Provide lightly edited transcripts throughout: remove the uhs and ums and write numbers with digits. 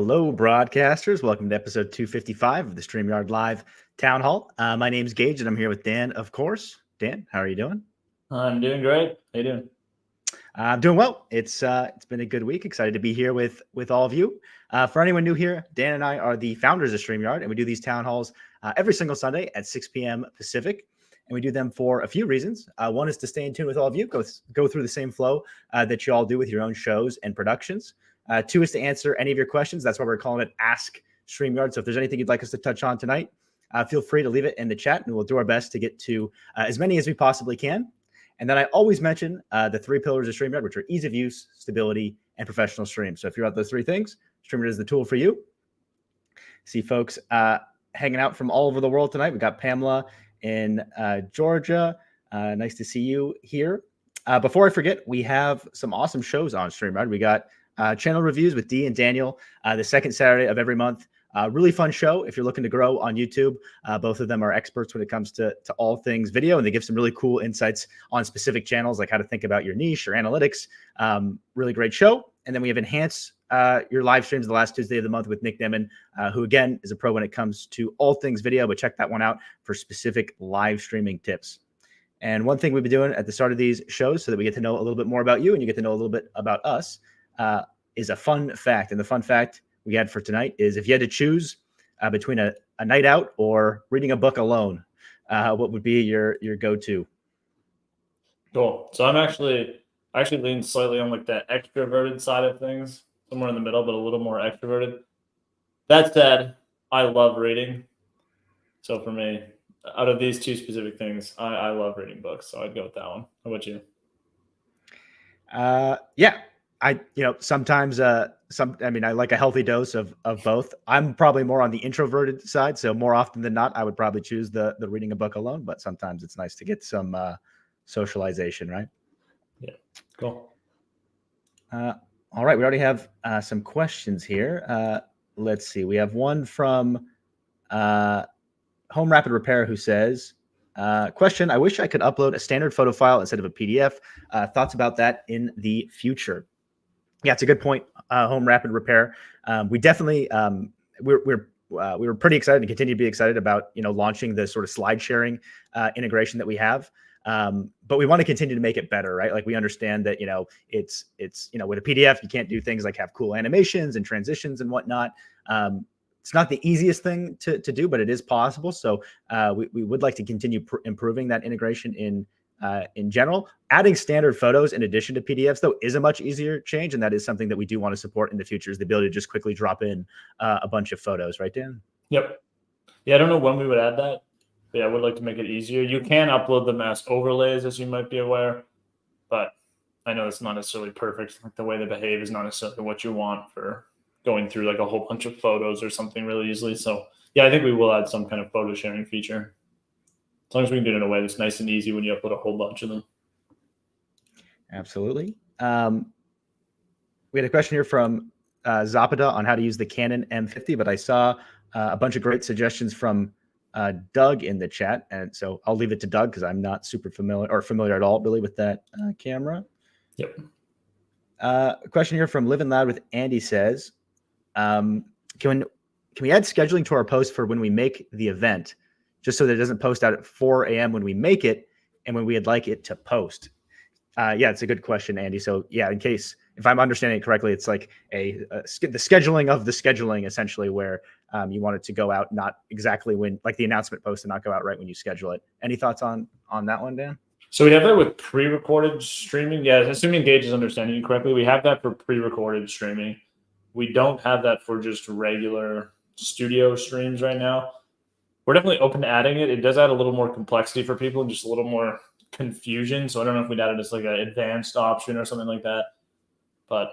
Hello, broadcasters. Welcome to episode 255 of the StreamYard Live Town Hall. My name's Geige, and I'm here with Dan, of course. Dan, how are you doing? I'm doing great. How you doing? I'm doing well. It's been a good week. Excited to be here with all of you. For anyone new here, Dan and I are the founders of StreamYard, and we do these town halls every single Sunday at 6 p.m. Pacific. And we do them for a few reasons. One is to stay in tune with all of you, go through the same flow that you all do with your own shows and productions. Two is to answer any of your questions. That's why we're calling it Ask StreamYard. So if there's anything you'd like us to touch on tonight, feel free to leave it in the chat, and we'll do our best to get to as many as we possibly can. And then I always mention the three pillars of StreamYard, which are ease of use, stability, and professional stream. So if you're at those three things, StreamYard is the tool for you. See folks hanging out from all over the world tonight. We got Pamela in Georgia. Nice to see you here. Before I forget, we have some awesome shows on StreamYard. We got channel reviews with Dee and Daniel the second Saturday of every month. Really fun show if you're looking to grow on YouTube. Both of them are experts when it comes to all things video, and they give some really cool insights on specific channels, like how to think about your niche or analytics. Really great show. And then we have Enhance your live streams the last Tuesday of the month with Nick Nemman, who again is a pro when it comes to all things video, but check that one out for specific live streaming tips. And one thing we've been doing at the start of these shows so that we get to know a little bit more about you and you get to know a little bit about us is a fun fact. And the fun fact we had for tonight is if you had to choose between a night out or reading a book alone, what would be your go-to? Cool. So I actually lean slightly on like the extroverted side of things, somewhere in the middle, but a little more extroverted. That said, I love reading. So for me, out of these two specific things, I love reading books. So I'd go with that one. How about you? Yeah. Sometimes I like a healthy dose of both. I'm probably more on the introverted side. So more often than not, I would probably choose the reading a book alone, but sometimes it's nice to get some socialization, right? Yeah. Cool. All right. We already have some questions here. Let's see. We have one from Home Rapid Repair who says, question, I wish I could upload a standard photo file instead of a PDF. Thoughts about that in the future? Yeah, it's a good point. Home Rapid Repair. We definitely we were pretty excited and continue to be excited about launching the sort of slide sharing integration that we have. But we want to continue to make it better, right? Like we understand that it's with a PDF you can't do things like have cool animations and transitions and whatnot. It's not the easiest thing to do, but it is possible. So we would like to continue improving that integration in general. Adding standard photos in addition to PDFs, though, is a much easier change, and that is something that we do want to support in the future, is the ability to just quickly drop in a bunch of photos, right, Dan? Yep. Yeah, I don't know when we would add that, but yeah, I would like to make it easier. You can upload them as overlays, as you might be aware, but I know it's not necessarily perfect. Like the way they behave is not necessarily what you want for going through like a whole bunch of photos or something really easily. So yeah, I think we will add some kind of photo sharing feature. As long as we can do it in a way that's nice and easy when you upload a whole bunch of them. Absolutely. We had a question here from Zapata on how to use the Canon M50, but I saw a bunch of great suggestions from Doug in the chat. And so I'll leave it to Doug because I'm not super familiar at all really with that camera. Yep. A question here from Living Loud with Andy says, can we add scheduling to our post for when we make the event, just so that it doesn't post out at 4 a.m. when we make it and when we'd like it to post? Yeah, it's a good question, Andy. So yeah, in case, if I'm understanding it correctly, it's like the scheduling of the scheduling, essentially, where you want it to go out not exactly when, like the announcement post, and not go out right when you schedule it. Any thoughts on that one, Dan? So we have that with pre-recorded streaming. Yeah, assuming Geige is understanding you correctly, we have that for pre-recorded streaming. We don't have that for just regular studio streams right now. We're definitely open to adding it. It does add a little more complexity for people and just a little more confusion. So I don't know if we'd add it as like an advanced option or something like that. But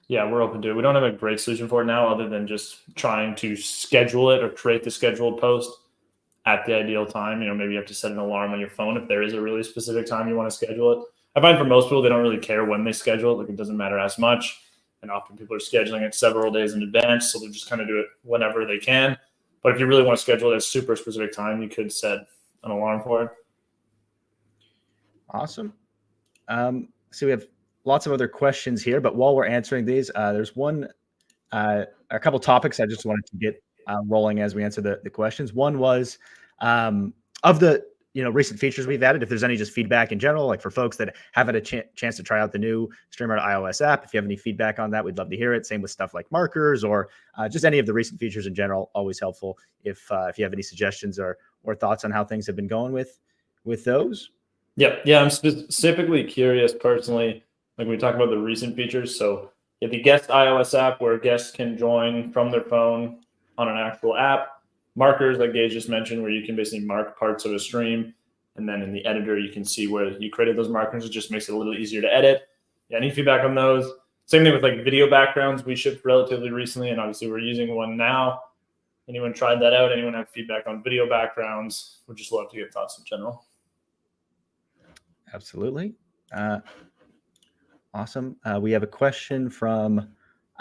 yeah, we're open to it. We don't have a great solution for it now other than just trying to schedule it or create the scheduled post at the ideal time. Maybe you have to set an alarm on your phone if there is a really specific time you want to schedule it. I find for most people, they don't really care when they schedule it. Like it doesn't matter as much. And often people are scheduling it several days in advance. So they'll just kind of do it whenever they can. But if you really want to schedule it at a super specific time, you could set an alarm for it. Awesome. So we have lots of other questions here, but while we're answering these, there's one a couple topics I just wanted to get rolling as we answer the questions. One was of the recent features we've added, if there's any just feedback in general, like for folks that haven't had a chance to try out the new StreamYard iOS app, if you have any feedback on that, we'd love to hear it. Same with stuff like markers or just any of the recent features in general, always helpful if you have any suggestions or thoughts on how things have been going with those. Yeah, I'm specifically curious personally, like we talk about the recent features. So you have the guest iOS app where guests can join from their phone on an actual app. Markers, like Geige just mentioned, where you can basically mark parts of a stream. And then in the editor, you can see where you created those markers. It just makes it a little easier to edit. Yeah, any feedback on those? Same thing with like video backgrounds. We shipped relatively recently, and obviously we're using one now. Anyone tried that out? Anyone have feedback on video backgrounds? We'd just love to get thoughts in general. Absolutely. Awesome. We have a question from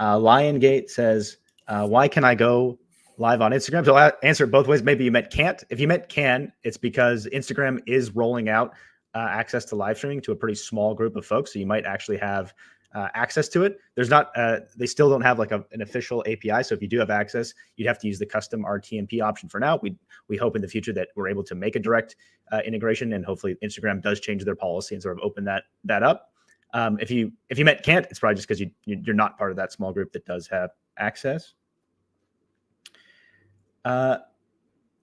Liongate says, why can I go live on Instagram? So I'll answer it both ways. Maybe you meant can't. If you meant can, it's because Instagram is rolling out access to live streaming to a pretty small group of folks. So you might actually have access to it. There's not, they still don't have like an official API. So if you do have access, you'd have to use the custom RTMP option for now. We hope in the future that we're able to make a direct integration, and hopefully Instagram does change their policy and sort of open that up. If you meant can't, it's probably just because you're not part of that small group that does have access.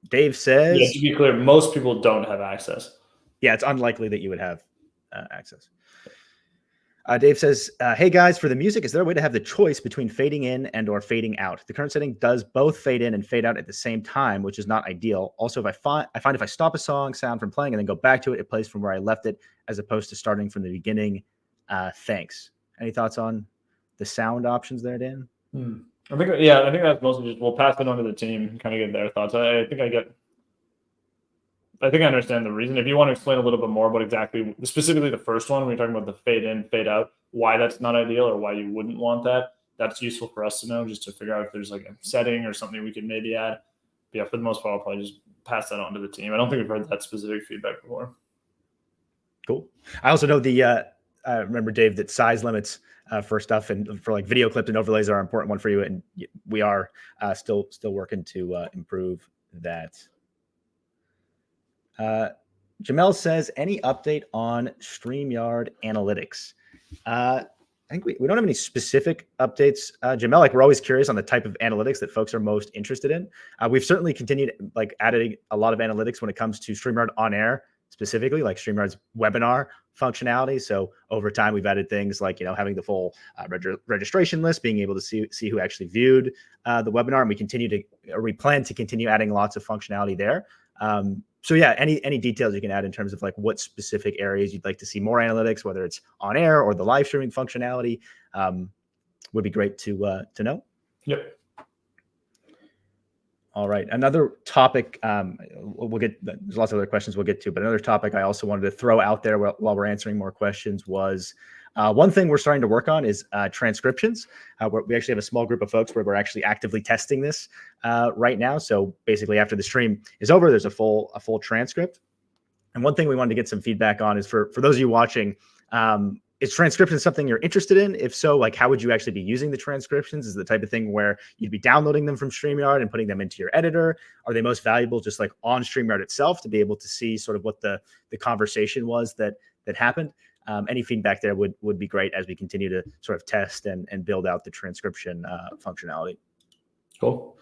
Dave says, yeah, to be clear, most people don't have access. Yeah, it's unlikely that you would have access. Dave says, hey guys, for the music, is there a way to have the choice between fading in and or fading out? The current setting does both fade in and fade out at the same time, which is not ideal. Also, if I find if I stop a sound from playing and then go back to it, it plays from where I left it, as opposed to starting from the beginning. Thanks. Any thoughts on the sound options there, Dan? I think that's mostly just we'll pass it on to the team and kind of get their thoughts. I think I understand the reason. If you want to explain a little bit more about specifically the first one, when you're talking about the fade in, fade out, why that's not ideal or why you wouldn't want that, that's useful for us to know, just to figure out if there's like a setting or something we could maybe add. But yeah, for the most part, I'll probably just pass that on to the team. I don't think we've heard that specific feedback before. Cool. I also know remember, Dave, that size limits for stuff and for like video clips and overlays are an important one for you, and we are still working to improve that. Jamel says, any update on StreamYard analytics? I think we don't have any specific updates, Jamel. Like, we're always curious on the type of analytics that folks are most interested in. We've certainly continued like adding a lot of analytics when it comes to StreamYard on air, specifically like StreamYard's webinar functionality. So over time, we've added things like, having the full registration list, being able to see who actually viewed the webinar. And we plan to continue adding lots of functionality there. So yeah, any details you can add in terms of like what specific areas you'd like to see more analytics, whether it's on air or the live streaming functionality, would be great to know. Yep. All right. Another topic, there's lots of other questions we'll get to, but another topic I also wanted to throw out there while we're answering more questions was one thing we're starting to work on is transcriptions. We actually have a small group of folks where we're actually actively testing this right now. So basically after the stream is over, there's a full transcript. And one thing we wanted to get some feedback on is for those of you watching, is transcription something you're interested in? If so, like, how would you actually be using the transcriptions? Is it the type of thing where you'd be downloading them from StreamYard and putting them into your editor? Are they most valuable just like on StreamYard itself to be able to see sort of what the conversation was that happened? Any feedback there would be great as we continue to sort of test and build out the transcription functionality. Cool.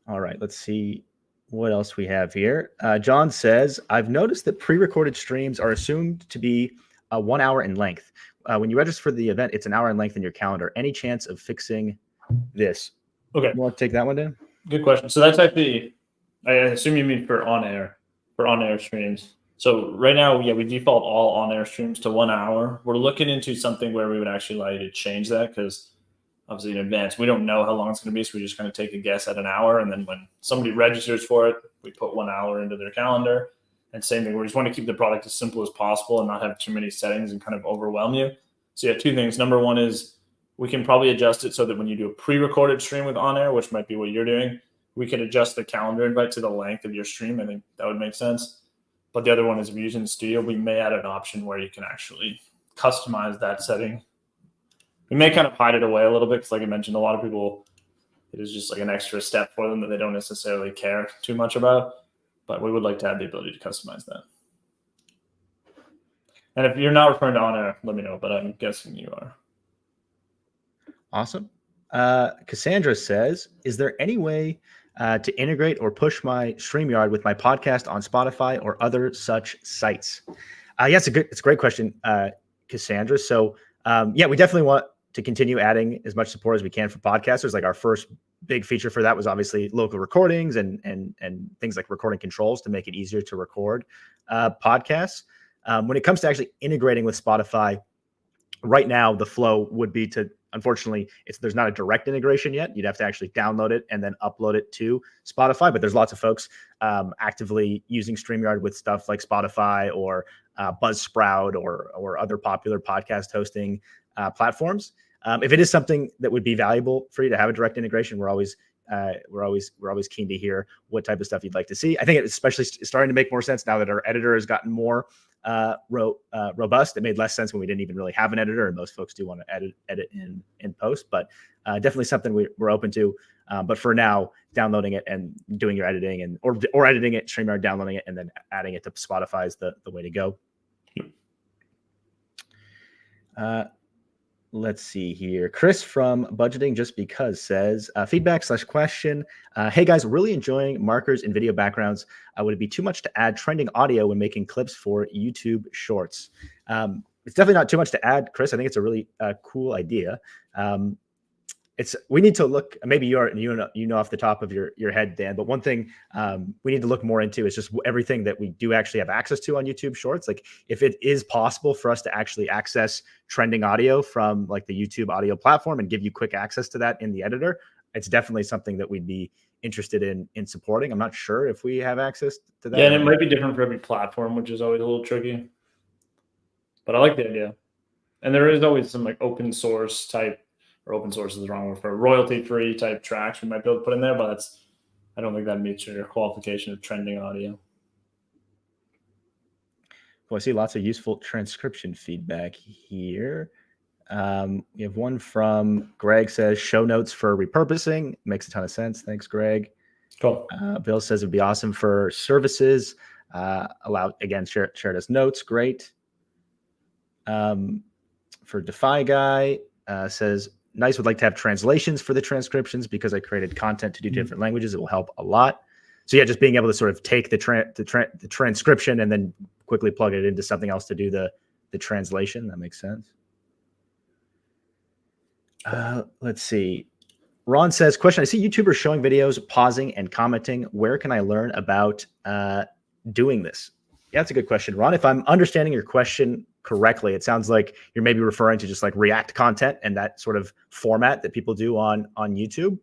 All right, let's see what else we have here. John says, I've noticed that pre-recorded streams are assumed to be 1 hour in length. When you register for the event, it's an hour in length in your calendar. Any chance of fixing this? Okay. You want to take that one, Dan? Good question. So that's actually, I assume you mean for on-air streams. So right now, yeah, we default all on-air streams to 1 hour. We're looking into something where we would actually allow you to change that, because obviously in advance, we don't know how long it's going to be. So we just kind of take a guess at an hour. And then when somebody registers for it, we put 1 hour into their calendar. And same thing, we just want to keep the product as simple as possible and not have too many settings and kind of overwhelm you. So yeah, two things. Number one is we can probably adjust it so that when you do a pre-recorded stream with on-air, which might be what you're doing, we could adjust the calendar invite to the length of your stream. I think that would make sense. But the other one is if you're using the studio, we may add an option where you can actually customize that setting We may kind of hide it away a little bit because, like I mentioned, a lot of people, it is just like an extra step for them that they don't necessarily care too much about. But we would like to have the ability to customize that. And if you're not referring to on air, let me know, but I'm guessing you are. Awesome. Cassandra says, is there any way to integrate or push my StreamYard with my podcast on Spotify or other such sites? Yeah, it's a great question, Cassandra. So yeah, we definitely want to continue adding as much support as we can for podcasters. Like our first big feature for that was obviously local recordings and things like recording controls to make it easier to record podcasts. When it comes to actually integrating with Spotify, right now the flow would be to, unfortunately, there's not a direct integration yet. You'd have to actually download it and then upload it to Spotify. But there's lots of folks actively using StreamYard with stuff like Spotify or Buzzsprout or other popular podcast hosting platforms. If it is something that would be valuable for you to have a direct integration, we're always keen to hear what type of stuff you'd like to see. I think it's especially starting to make more sense now that our editor has gotten more robust. It made less sense when we didn't even really have an editor, and most folks do want to edit in post, but definitely something we're open to. But for now, downloading it and doing your editing or editing it, StreamYard, downloading it, and then adding it to Spotify is the way to go. Let's see here. Chris from Budgeting Just Because says, feedback/question. Hey guys, really enjoying markers and video backgrounds. Would it be too much to add trending audio when making clips for YouTube Shorts? It's definitely not too much to add, Chris. I think it's a really cool idea. We need to look, maybe you know off the top of your head, Dan, but one thing we need to look more into is just everything that we do actually have access to on YouTube Shorts. Like if it is possible for us to actually access trending audio from like the YouTube audio platform and give you quick access to that in the editor, it's definitely something that we'd be interested in supporting. I'm not sure if we have access to that. Yeah, and it might be different for every platform, which is always a little tricky. But I like the idea. And there is always some like open source type, or open source is the wrong word, for royalty-free type tracks we might be able to put in there, but I don't think that meets your qualification of trending audio. Well, I see lots of useful transcription feedback here. We have one from Greg says, show notes for repurposing. Makes a ton of sense. Thanks, Greg. Cool. Bill says it'd be awesome for services. Shared as notes. Great. For Defy Guy says, nice, would like to have translations for the transcriptions because I created content to do different languages. It will help a lot. So yeah, just being able to sort of take the transcription and then quickly plug it into something else to do the translation. That makes sense. Let's see. Ron says, question, I see YouTubers showing videos, pausing and commenting. Where can I learn about doing this? Yeah, that's a good question, Ron. If I'm understanding your question correctly, it sounds like you're maybe referring to just like React content and that sort of format that people do on YouTube.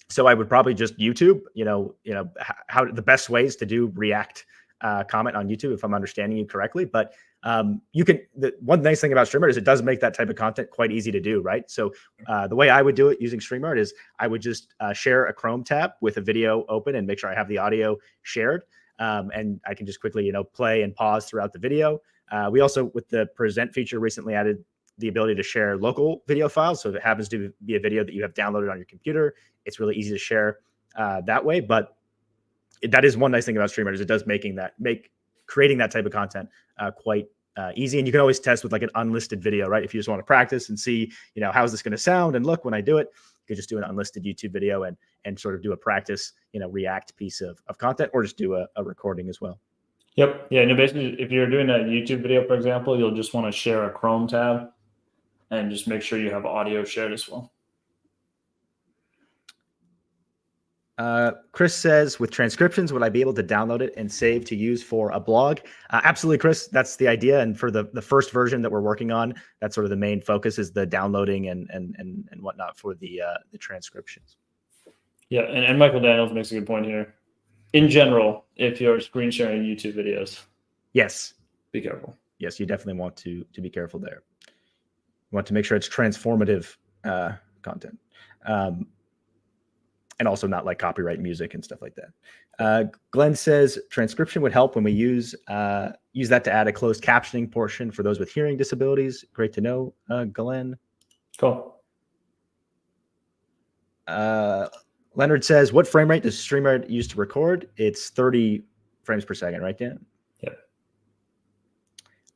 So I would probably just YouTube, how the best ways to do React comment on YouTube, if I'm understanding you correctly. But one nice thing about StreamYard is it does make that type of content quite easy to do, right? So the way I would do it using StreamYard is I would just share a Chrome tab with a video open and make sure I have the audio shared. And I can just quickly, play and pause throughout the video. We also, with the present feature, recently added the ability to share local video files. So if it happens to be a video that you have downloaded on your computer, it's really easy to share that way. But that is one nice thing about StreamYard is it does make creating that type of content quite easy. And you can always test with like an unlisted video, right? If you just want to practice and see, how's this going to sound and look when I do it, you could just do an unlisted YouTube video and sort of do a practice, React piece of content, or just do a recording as well. Yep. Yeah. And basically, if you're doing a YouTube video, for example, you'll just want to share a Chrome tab and just make sure you have audio shared as well. Chris says, with transcriptions, would I be able to download it and save to use for a blog? Absolutely, Chris. That's the idea. And for the first version that we're working on, that's sort of the main focus is the downloading and whatnot for the transcriptions. Yeah. And Michael Daniels makes a good point here. In general, if you're screen sharing YouTube videos, yes, be careful. Yes, you definitely want to be careful there. You want to make sure it's transformative content. and also not like copyright music and stuff like that. Glenn says transcription would help when we use that to add a closed captioning portion for those with hearing disabilities. Great to know, Glenn. Cool. Leonard says, what frame rate does StreamYard use to record? It's 30 frames per second, right, Dan? Yep.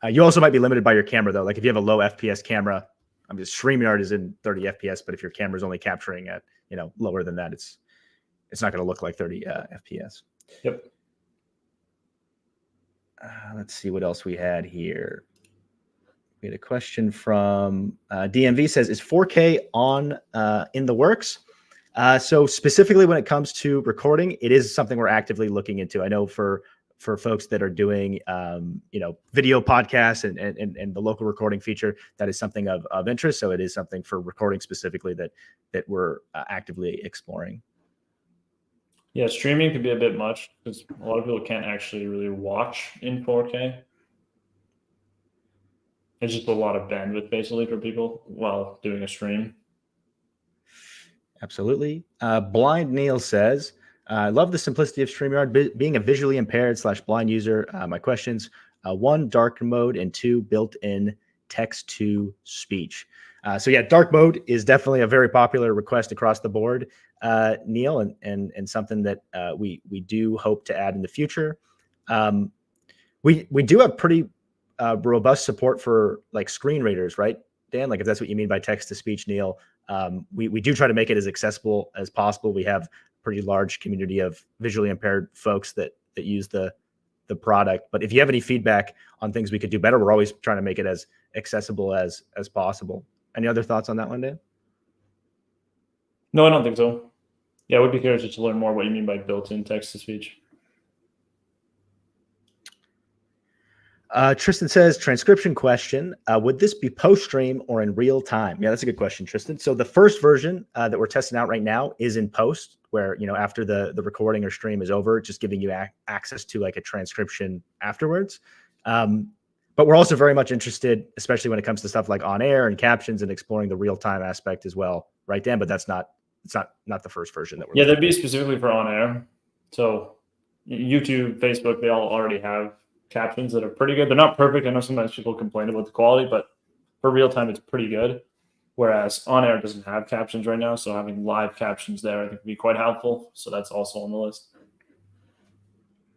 You also might be limited by your camera, though. Like if you have a low FPS camera, StreamYard is in 30 FPS, but if your camera is only capturing at lower than that, it's not going to look like 30 FPS. Yep. Let's see what else we had here. We had a question from DMV says, is 4K on in the works? So specifically when it comes to recording, it is something we're actively looking into. I know for folks that are doing, video podcasts and the local recording feature, that is something of interest. So it is something for recording specifically that we're actively exploring. Yeah, streaming could be a bit much because a lot of people can't actually really watch in 4K. It's just a lot of bandwidth basically for people while doing a stream. Absolutely. Blind Neil says, I love the simplicity of StreamYard. Being a visually impaired / blind user, my questions, 1, dark mode, and 2, built-in text-to-speech. So yeah, dark mode is definitely a very popular request across the board, Neil, and something that we do hope to add in the future. We do have pretty robust support for like screen readers, right, Dan? Like if that's what you mean by text-to-speech, Neil. We do try to make it as accessible as possible. We have a pretty large community of visually impaired folks that use the product. But if you have any feedback on things we could do better, we're always trying to make it as accessible as possible. Any other thoughts on that one, Dan? No, I don't think so. Yeah, I would be curious just to learn more what you mean by built-in text-to-speech. Tristan says, transcription question. Would this be post-stream or in real time? Yeah, that's a good question, Tristan. So the first version that we're testing out right now is in post, where, after the recording or stream is over, just giving you access to like a transcription afterwards. But we're also very much interested, especially when it comes to stuff like on air and captions and exploring the real-time aspect as well. Right, Dan? But it's not the first version that we're that'd be specifically for on air. So YouTube, Facebook, they all already have captions that are pretty good. They're not perfect. I know sometimes people complain about the quality, but for real time, it's pretty good. Whereas on air doesn't have captions right now. So having live captions there, I think would be quite helpful. So that's also on the list.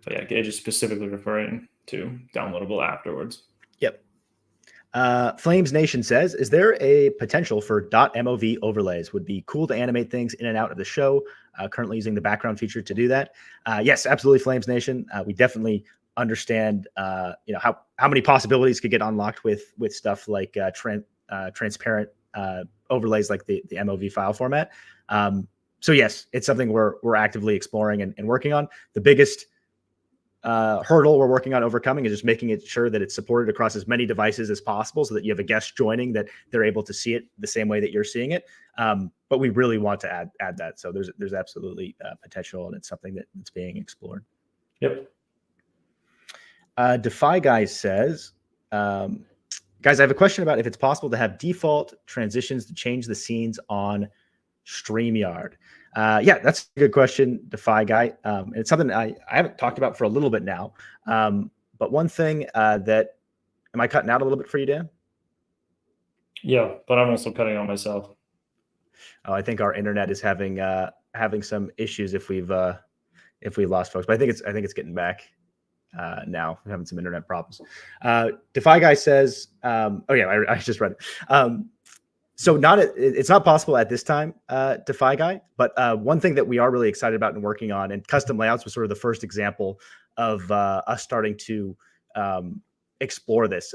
But yeah, Geige is specifically referring to downloadable afterwards. Yep. Flames Nation says, is there a potential for .mov overlays? Would be cool to animate things in and out of the show. Currently using the background feature to do that. Yes, absolutely, Flames Nation. We definitely understand how many possibilities could get unlocked with stuff like transparent overlays like the MOV file format. So yes, it's something we're actively exploring and working on. The biggest hurdle we're working on overcoming is just making it sure that it's supported across as many devices as possible, so that you have a guest joining that they're able to see it the same way that you're seeing it. But we really want to add that. So there's absolutely potential, and it's something that's being explored. Yep. Defy Guy says, guys, I have a question about if it's possible to have default transitions to change the scenes on StreamYard. Yeah, that's a good question, Defy Guy. It's something I haven't talked about for a little bit now. But one thing that, am I cutting out a little bit for you, Dan? Yeah, but I'm also cutting out myself. Oh, I think our internet is having some issues if we lost folks, but I think it's getting back. Now we're having some internet problems. Defy Guy says, oh yeah, I just read it. So it's not possible at this time, Defy Guy, but one thing that we are really excited about and working on, and custom layouts was sort of the first example of us starting to explore this,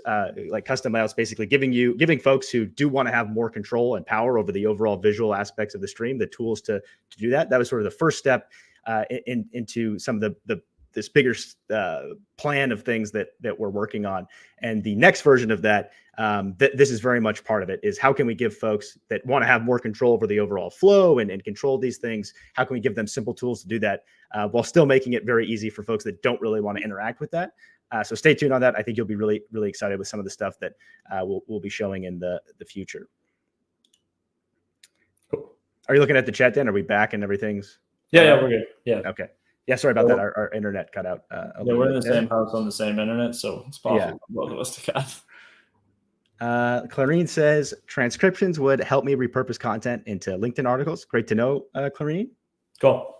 like custom layouts, basically giving folks who do want to have more control and power over the overall visual aspects of the stream, the tools to do that. That was sort of the first step into some of this bigger plan of things that we're working on. And the next version of that, this is very much part of it, is how can we give folks that want to have more control over the overall flow and control these things, how can we give them simple tools to do that while still making it very easy for folks that don't really want to interact with that. So stay tuned on that. I think you'll be really, really excited with some of the stuff that we'll be showing in the future. Cool. Are you looking at the chat, Dan? Are we back and everything's Yeah, we're good. Yeah. Okay. Yeah, sorry about that. Our internet cut out a little we're bit in the there. same house on the same internet, so it's possible for both of us to cut. Clarine says transcriptions would help me repurpose content into LinkedIn articles. Great to know, Clarine. Cool.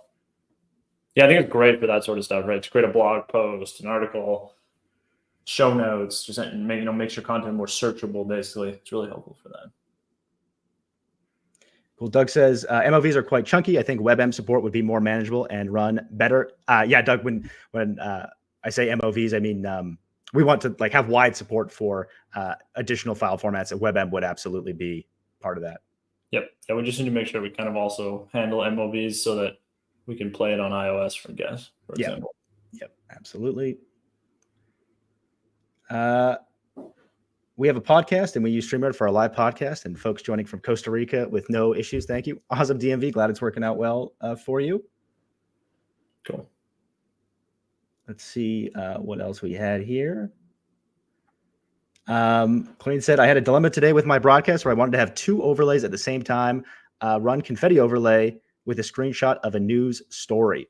Yeah, I think it's great for that sort of stuff, right? To create a blog post, an article, show notes, just makes your content more searchable. Basically, it's really helpful for that. Cool. Doug says MOVs are quite chunky. I think WebM support would be more manageable and run better. Yeah, Doug. When I say MOVs, I mean we want to like have wide support for additional file formats, and WebM would absolutely be part of that. Yep. Yeah, we just need to make sure we kind of also handle MOVs so that we can play it on iOS for example. Yep, absolutely. We have a podcast and we use StreamYard for our live podcast, and folks joining from Costa Rica with no issues. Thank you. Awesome, DMV. Glad it's working out well for you. Cool. Let's see what else we had here. Clean said, I had a dilemma today with my broadcast where I wanted to have 2 overlays at the same time, run confetti overlay with a screenshot of a news story.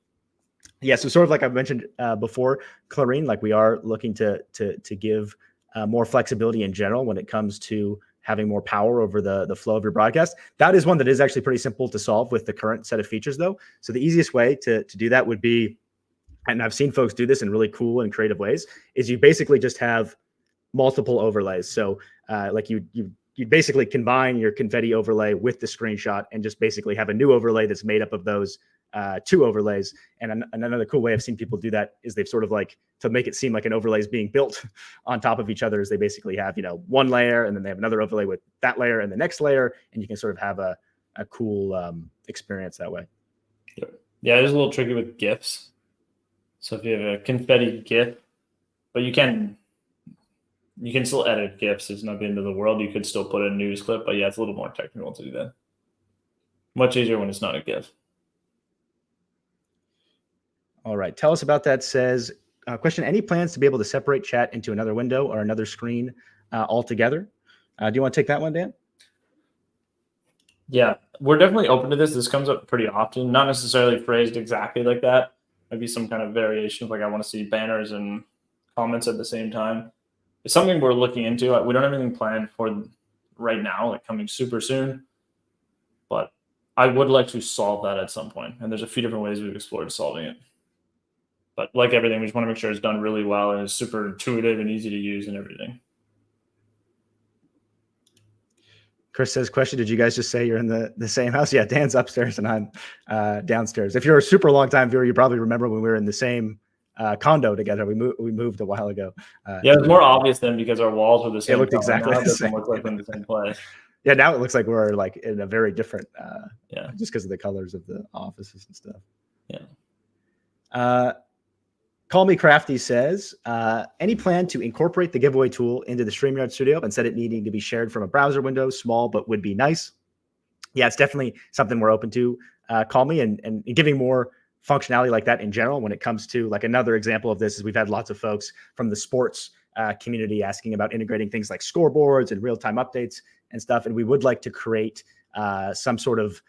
Yeah, so sort of like I mentioned before, Clarine, like we are looking to give more flexibility in general when it comes to having more power over the flow of your broadcast. That is one that is actually pretty simple to solve with the current set of features, though. So the easiest way to do that would be, and I've seen folks do this in really cool and creative ways, is you basically just have multiple overlays. So like you basically combine your confetti overlay with the screenshot and just basically have a new overlay that's made up of those 2 overlays. And another cool way I've seen people do that is they've sort of like, to make it seem like an overlay is being built on top of each other, is they basically have, one layer and then they have another overlay with that layer and the next layer. And you can sort of have a cool experience that way. Yeah, it is a little tricky with GIFs. So if you have a confetti GIF, but you can still edit GIFs. It's not the end of the world. You could still put a news clip, but yeah, it's a little more technical to do that. Much easier when it's not a GIF. All right. Tell us about that. Says, question, any plans to be able to separate chat into another window or another screen altogether? Do you want to take that one, Dan? Yeah, we're definitely open to this. This comes up pretty often, not necessarily phrased exactly like that. Maybe some kind of variation of like, I want to see banners and comments at the same time. It's something we're looking into. We don't have anything planned for right now, like coming super soon, but I would like to solve that at some point. And there's a few different ways we've explored solving it. But like everything, we just want to make sure it's done really well and is super intuitive and easy to use and everything. Chris says, question, did you guys just say you're in the same house? Yeah, Dan's upstairs and I'm downstairs. If you're a super long time viewer, you probably remember when we were in the same condo together. We moved a while ago. Yeah, it was more obvious then because our walls were the same. It looked exactly the same. Look like we're in the same place. Yeah, now it looks like we're like in a very different, yeah, just because of the colors of the offices and stuff. Yeah. Call Me Crafty says, any plan to incorporate the giveaway tool into the StreamYard studio instead of it needing to be shared from a browser window? Small, but would be nice. Yeah, it's definitely something we're open to. Call me and giving more functionality like that in general. When it comes to, like, another example of this is we've had lots of folks from the sports community asking about integrating things like scoreboards and real-time updates and stuff. And we would like to create some sort of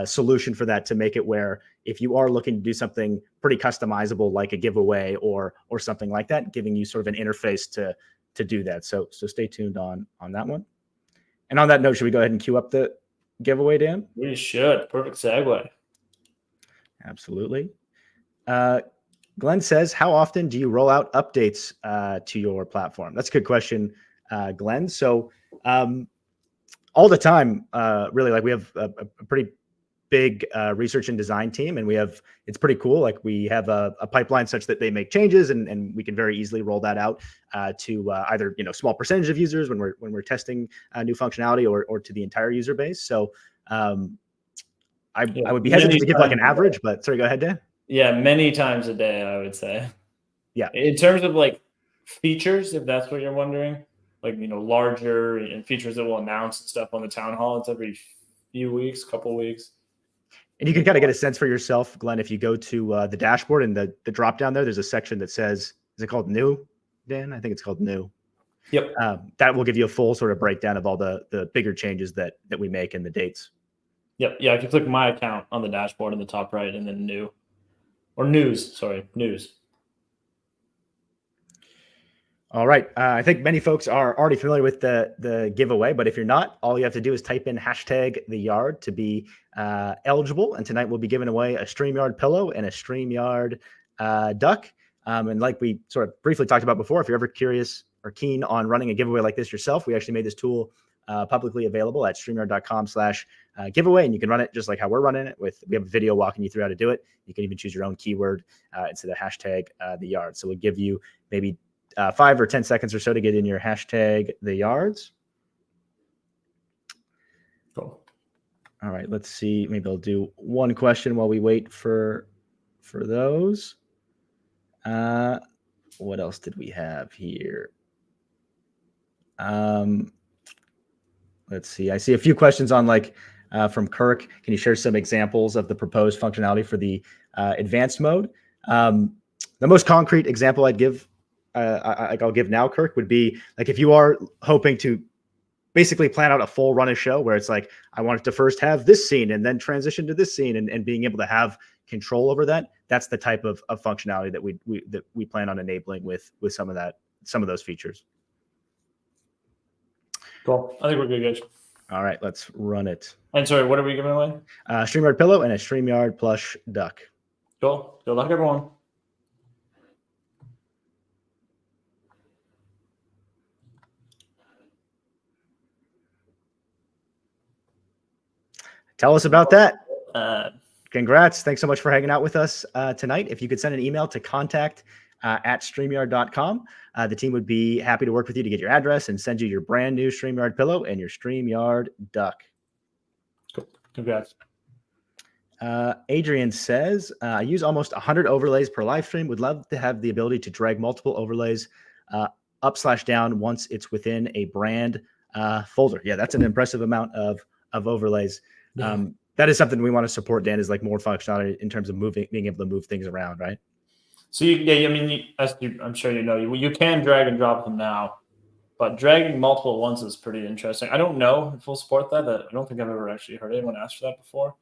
solution for that, to make it where if you are looking to do something pretty customizable, like a giveaway or something like that, giving you sort of an interface to do that. So stay tuned on that one. And on that note, should we go ahead and queue up the giveaway, Dan? We should. Perfect segue. Absolutely. Glenn says, how often do you roll out updates to your platform? That's a good question, Glenn. So all the time, really. Like, we have a pretty big research and design team, and it's pretty cool. Like, we have a pipeline such that they make changes and we can very easily roll that out to either, small percentage of users when we're testing new functionality, or to the entire user base. So I would be hesitant to give like an average, but sorry, go ahead, Dan. Yeah, many times a day, I would say. Yeah. In terms of like features, if that's what you're wondering, like, larger and features that we'll announce and stuff on the town hall, it's every few weeks, couple weeks. And you can kind of get a sense for yourself, Glenn, if you go to the dashboard and the drop down there's a section that says, is it called new, Dan? I think it's called new. Yep. That will give you a full sort of breakdown of all the bigger changes that we make and the dates. Yep. Yeah. If you click my account on the dashboard in the top right, and then new or news. Sorry, news. All right. I think many folks are already familiar with the giveaway, but if you're not, all you have to do is type in hashtag the yard to be eligible. And tonight we'll be giving away a StreamYard pillow and a StreamYard duck. And like we sort of briefly talked about before, if you're ever curious or keen on running a giveaway like this yourself, we actually made this tool publicly available at StreamYard.com/giveaway. And you can run it just like how we're running it. We have a video walking you through how to do it. You can even choose your own keyword instead of hashtag the yard. So we'll give you maybe 5 or 10 seconds or so to get in your hashtag the yards. Cool. All right, let's see. Maybe I'll do one question while we wait for those. What else did we have here? Let's see. I see a few questions on from Kirk. Can you share some examples of the proposed functionality for the advanced mode? The most concrete example I'd give, I'll give now, Kirk, would be like if you are hoping to basically plan out a full run of show where it's like, I want it to first have this scene and then transition to this scene and being able to have control over that. That's the type of functionality that we plan on enabling with some of those features. Cool. I think we're good, guys. All right, let's run it. And sorry, what are we giving away? StreamYard pillow and a StreamYard plush duck. Cool. Good luck, everyone. Tell us about that. Congrats. Thanks so much for hanging out with us tonight. If you could send an email to contact@StreamYard.com, the team would be happy to work with you to get your address and send you your brand new StreamYard pillow and your StreamYard duck. Cool. Congrats. Adrian says, I use almost 100 overlays per live stream. Would love to have the ability to drag multiple overlays up/down once it's within a brand folder. Yeah, that's an impressive amount of overlays. Yeah. That is something we want to support, Dan, is like more functionality in terms of being able to move things around, right? So I'm sure you know, you can drag and drop them now, but dragging multiple ones is pretty interesting. I don't know if we'll support that. I don't think I've ever actually heard anyone ask for that before.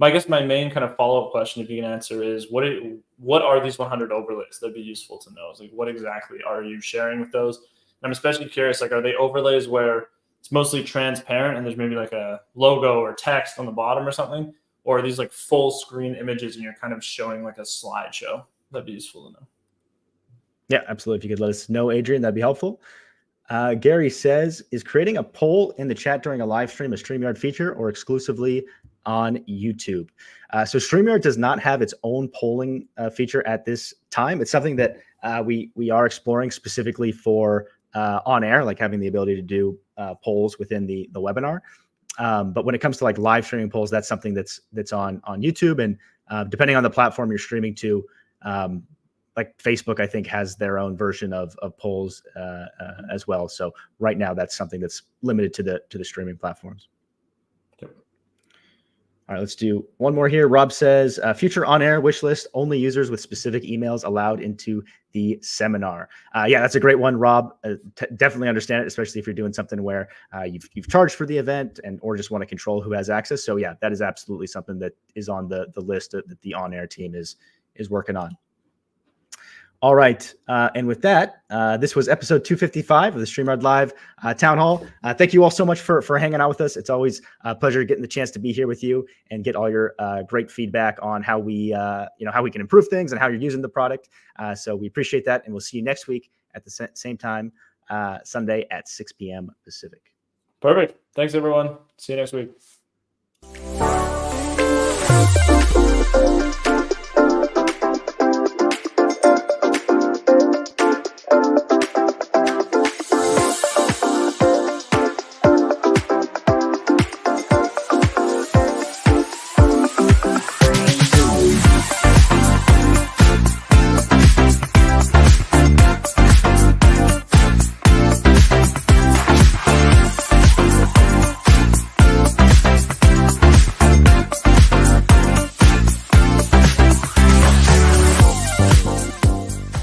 I guess my main kind of follow-up question, if you can answer, is what are these 100 overlays? That'd be useful to know. It's like, what exactly are you sharing with those? And I'm especially curious, like, are they overlays where it's mostly transparent and there's maybe like a logo or text on the bottom or something? Or are these like full screen images and you're kind of showing like a slideshow? That'd be useful to know. Yeah, absolutely. If you could let us know, Adrian, that'd be helpful. Gary says, is creating a poll in the chat during a live stream a StreamYard feature or exclusively on YouTube? So StreamYard does not have its own polling feature at this time. It's something that we are exploring specifically for on air, like having the ability to do polls within the webinar. But when it comes to like live streaming polls, that's something that's on YouTube. And depending on the platform you're streaming to, like Facebook, I think, has their own version of polls as well. So right now, that's something that's limited to the streaming platforms. Yep. All right, let's do one more here. Rob says, future on-air wish list, only users with specific emails allowed into the seminar. Yeah, that's a great one, Rob. Definitely understand it, especially if you're doing something where you've charged for the event or just want to control who has access. So yeah, that is absolutely something that is on the list that the on-air team is working on. All right. And with that, this was episode 255 of the StreamYard Live Town Hall. Thank you all so much for hanging out with us. It's always a pleasure getting the chance to be here with you and get all your great feedback on how we can improve things and how you're using the product. So we appreciate that. And we'll see you next week at the same time, Sunday at 6 p.m. Pacific. Perfect. Thanks, everyone. See you next week.